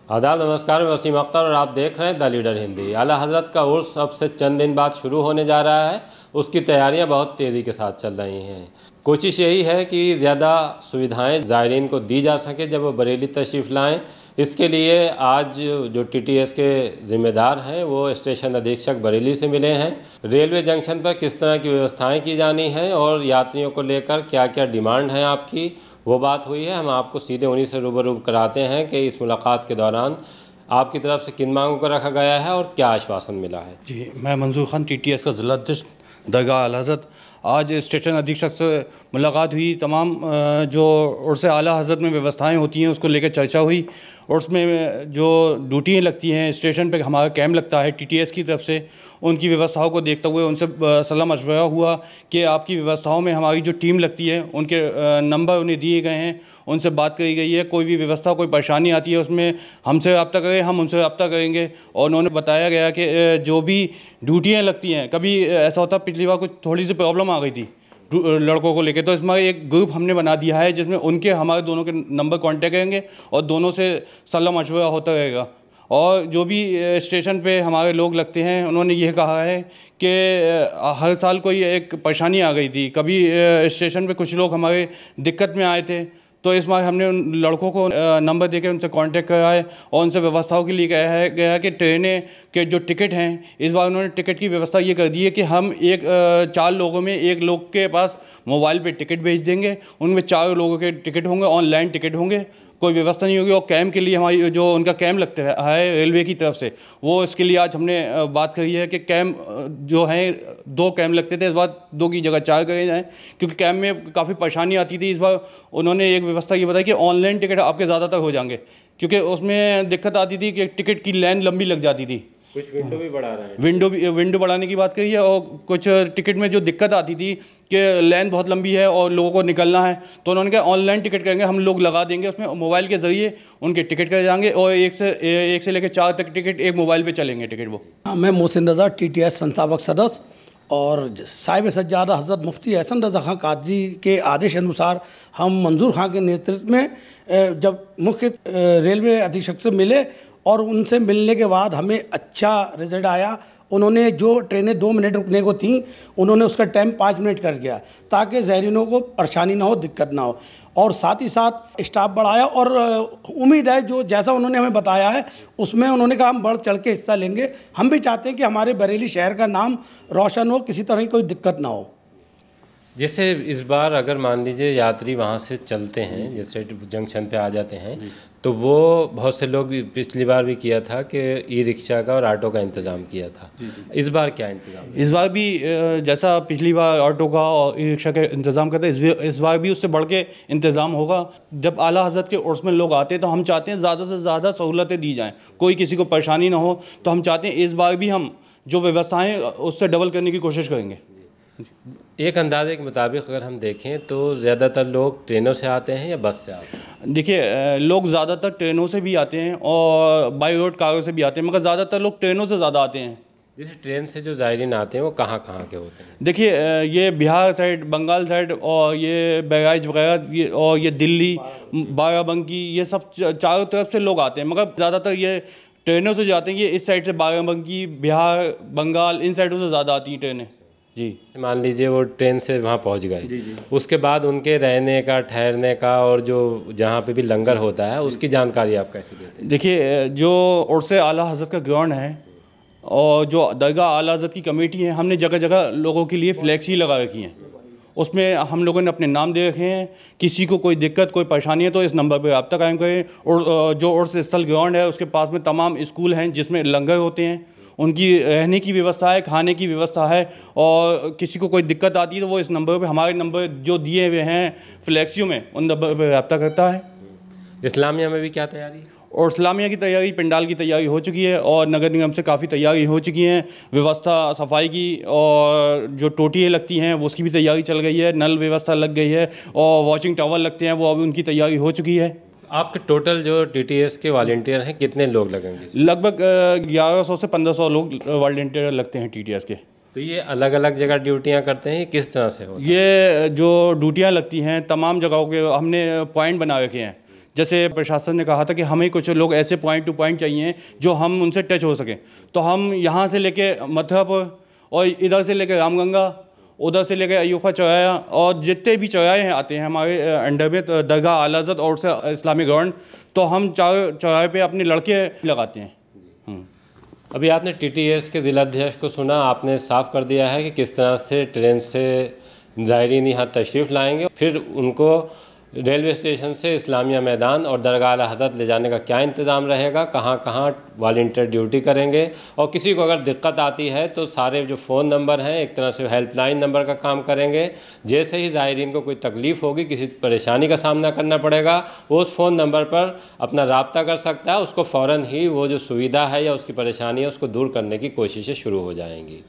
आदाब, नमस्कार। मैं वसीम अख्तर और आप देख रहे हैं द लीडर हिंदी। आला हज़रत का उर्स अब से चंद दिन बाद शुरू होने जा रहा है। उसकी तैयारियां बहुत तेज़ी के साथ चल रही हैं। कोशिश यही है कि ज़्यादा सुविधाएं ज़ायरीन को दी जा सके जब वो बरेली तशरीफ़ लाएँ। इसके लिए आज जो टीटीएस के ज़िम्मेदार हैं वो स्टेशन अधीक्षक बरेली से मिले हैं। रेलवे जंक्शन पर किस तरह की व्यवस्थाएँ की जानी हैं और यात्रियों को लेकर क्या क्या डिमांड है आपकी, वो बात हुई है। हम आपको सीधे उन्हीं से रूबरू कराते हैं कि इस मुलाकात के दौरान आपकी तरफ से किन मांगों को रखा गया है और क्या आश्वासन मिला है। जी, मैं मंजूर खान टीटीएस का ज़िला अध्यक्ष दरगाह आला हज़रत। आज स्टेशन अधीक्षक से मुलाकात हुई। तमाम जो उर्स आला हज़रत में व्यवस्थाएं होती हैं उसको लेकर चर्चा हुई। और उसमें जो ड्यूटियाँ लगती हैं, स्टेशन पे हमारा कैम्प लगता है टीटीएस की तरफ से, उनकी व्यवस्थाओं को देखते हुए उनसे सलाह मशवरा हुआ कि आपकी व्यवस्थाओं में हमारी जो टीम लगती है उनके नंबर उन्हें दिए गए हैं, उनसे बात करी गई है। कोई भी व्यवस्था, कोई परेशानी आती है उसमें हमसे रब्ता करें, हम उनसे रब्ता करेंगे। और उन्होंने बताया गया कि जो भी ड्यूटियाँ लगती हैं, कभी ऐसा होता पिछली बार कुछ थोड़ी सी प्रॉब्लम आ गई थी लड़कों को लेके, तो इसमें एक ग्रुप हमने बना दिया है जिसमें उनके हमारे दोनों के नंबर कांटेक्ट करेंगे और दोनों से सलाह मशवरा होता रहेगा। और जो भी स्टेशन पे हमारे लोग लगते हैं उन्होंने ये कहा है कि हर साल कोई एक परेशानी आ गई थी, कभी स्टेशन पे कुछ लोग हमारे दिक्कत में आए थे, तो इस बार हमने उन लड़कों को नंबर देकर उनसे कांटेक्ट कराया और उनसे व्यवस्थाओं के लिए गया कि ट्रेनें के जो टिकट हैं, इस बार उन्होंने टिकट की व्यवस्था ये कर दी है कि हम 4 लोगों में एक लोग के पास मोबाइल पे टिकट भेज देंगे। उनमें 4 लोगों के टिकट होंगे, ऑनलाइन टिकट होंगे, कोई व्यवस्था नहीं होगी। और कैम्प के लिए हमारी जो उनका कैम्प लगता है रेलवे की तरफ से, वो इसके लिए आज हमने बात करी है कि कैम्प जो हैं 2 कैम्प लगते थे, इस बार 2 की जगह 4 करे जाएँ, क्योंकि कैम्प में काफ़ी परेशानी आती थी। इस बार उन्होंने एक व्यवस्था ये बताई कि ऑनलाइन टिकट आपके ज़्यादातर हो जाएंगे, क्योंकि उसमें दिक्कत आती थी कि टिकट की लाइन लंबी लग जाती थी। कुछ विंडो भी बढ़ा रहे हैं, विंडो बढ़ाने की बात कही है। और कुछ टिकट में जो दिक्कत आती थी कि लाइन बहुत लंबी है और लोगों को निकलना है, तो उन्होंने कहा ऑनलाइन टिकट करेंगे, हम लोग लगा देंगे, उसमें मोबाइल के ज़रिए उनके टिकट कर जाएंगे और एक से लेकर 4 तक टिकट एक मोबाइल पे चलेंगे टिकट वो। मैं मोहसिन रज़ा TTS संस्थापक सदस्य और साहिब सज्जादा हज़रत मुफ्ती एहसन रज़ा खां काजी के आदेश अनुसार हम मंजूर खां के नेतृत्व में जब मुख्य रेलवे अधीक्षक से मिले और उनसे मिलने के बाद हमें अच्छा रिजल्ट आया। उन्होंने जो ट्रेनें 2 मिनट रुकने को थी, उन्होंने उसका टाइम 5 मिनट कर दिया ताकि ज़ायरीनों को परेशानी ना हो, दिक्कत ना हो। और साथ ही साथ स्टाफ बढ़ाया और उम्मीद है जो जैसा उन्होंने हमें बताया है उसमें उन्होंने कहा हम बढ़ चढ़ के हिस्सा लेंगे। हम भी चाहते हैं कि हमारे बरेली शहर का नाम रोशन हो, किसी तरह की कोई दिक्कत ना हो। जैसे इस बार अगर मान लीजिए यात्री वहाँ से चलते हैं, जैसे जंक्शन पे आ जाते हैं, तो वो बहुत से लोग पिछली बार भी किया था कि ई-रिक्शा का और ऑटो का इंतज़ाम किया था। इस बार क्या इंतज़ाम? इस बार भी जैसा पिछली बार ऑटो का और ई रिक्शा का इंतज़ाम करते हैं, इस बार भी उससे बढ़ के इंतज़ाम होगा। जब आला हज़रत के उर्स में लोग आते हैं तो हम चाहते हैं ज़्यादा से ज़्यादा सहूलतें दी जाएँ, कोई किसी को परेशानी ना हो। तो हम चाहते हैं इस बार भी हम जो व्यवस्थाएँ उससे डबल करने की कोशिश करेंगे। एक अंदाजे के मुताबिक अगर हम देखें तो ज़्यादातर लोग ट्रेनों से आते हैं या बस से आते हैं? देखिए, लोग ज़्यादातर ट्रेनों से भी आते हैं और बाई रोड कारों से भी आते हैं, मगर ज़्यादातर लोग ट्रेनों से ज़्यादा आते हैं। जैसे ट्रेन से जो ज़ायरीन आते हैं वो कहाँ कहाँ के होते हैं? देखिए, ये बिहार साइड, बंगाल साइड और ये बहराइच वगैरह और ये दिल्ली, बाराबंकी, ये सब चारों तरफ से लोग आते हैं, मगर ज़्यादातर ये ट्रेनों से जाते हैं। ये इस साइड से बाराबंकी, बिहार, बंगाल, इन साइडों से ज़्यादा आती हैं ट्रेनें। जी, मान लीजिए वो ट्रेन से वहाँ पहुँच गए, उसके बाद उनके रहने का, ठहरने का और जो जहाँ पे भी लंगर होता है उसकी जानकारी आप कैसे देते हैं? देखिए, जो उर्स आला हज़रत का ग्राउंड है और जो दरगाह आला हज़रत की कमेटी है, हमने जगह जगह लोगों के लिए फ्लैक्सी लगा रखी हैं। उसमें हम लोगों ने अपने नाम दे रखे हैं, किसी को कोई दिक्कत, कोई परेशानी है तो इस नंबर पर रब्ता कायम करें। और जो उर्स स्थल ग्राउंड है उसके पास में तमाम स्कूल हैं जिसमें लंगर होते हैं, उनकी रहने की व्यवस्था है, खाने की व्यवस्था है। और किसी को कोई दिक्कत आती है तो वो इस नंबर पे, हमारे नंबर जो दिए हुए हैं फ्लैक्सियों में, उन नंबर पर रब्ता करता है। इस्लामिया में भी क्या तैयारी? और इस्लामिया की तैयारी, पंडाल की तैयारी हो चुकी है और नगर निगम से काफ़ी तैयारी हो चुकी हैं। व्यवस्था सफाई की और जो टोटियाँ लगती हैं वो उसकी भी तैयारी चल गई है, नल व्यवस्था लग गई है और वॉशिंग टावर लगते हैं वो अभी उनकी तैयारी हो चुकी है। आपके टोटल जो टीटीएस के वॉलंटियर हैं कितने लोग लगेंगे? लगभग 1100 से 1500 लोग वॉलंटियर लगते हैं टीटीएस के। तो ये अलग अलग जगह ड्यूटियाँ करते हैं, किस तरह से होता है? ये जो ड्यूटियाँ लगती हैं तमाम जगहों के हमने पॉइंट बना रखे हैं। जैसे प्रशासन ने कहा था कि हमें कुछ लोग ऐसे पॉइंट टू पॉइंट चाहिए जो हम उनसे टच हो सकें, तो हम यहाँ से लेके मथुरापुर और इधर से लेके रामगंगा, उधर से लेके अयूफा चौराया और जितने भी चौराहे हैं आते हैं हमारे अंडर में, तो दरगाह आला हज़रत और से इस्लामिक ग्राउंड, तो हम चौराहे पे अपने लड़के लगाते हैं। अभी आपने टीटीएस के ज़िलाध्यक्ष को सुना, आपने साफ कर दिया है कि किस तरह से ट्रेन से ज़ायरीन यहाँ तशरीफ़ लाएंगे, फिर उनको रेलवे स्टेशन से इस्लामिया मैदान और दरगाह आला हज़रत ले जाने का क्या इंतज़ाम रहेगा, कहाँ कहाँ वॉलंटियर ड्यूटी करेंगे, और किसी को अगर दिक्कत आती है तो सारे जो फ़ोन नंबर हैं एक तरह से हेल्पलाइन नंबर का काम करेंगे। जैसे ही ज़ायरीन को कोई तकलीफ़ होगी, किसी परेशानी का सामना करना पड़ेगा, वो उस फ़ोन नंबर पर अपना रब्ता कर सकता है, उसको फ़ौरन ही वो जो सुविधा है या उसकी परेशानी है उसको दूर करने की कोशिशें शुरू हो जाएंगी।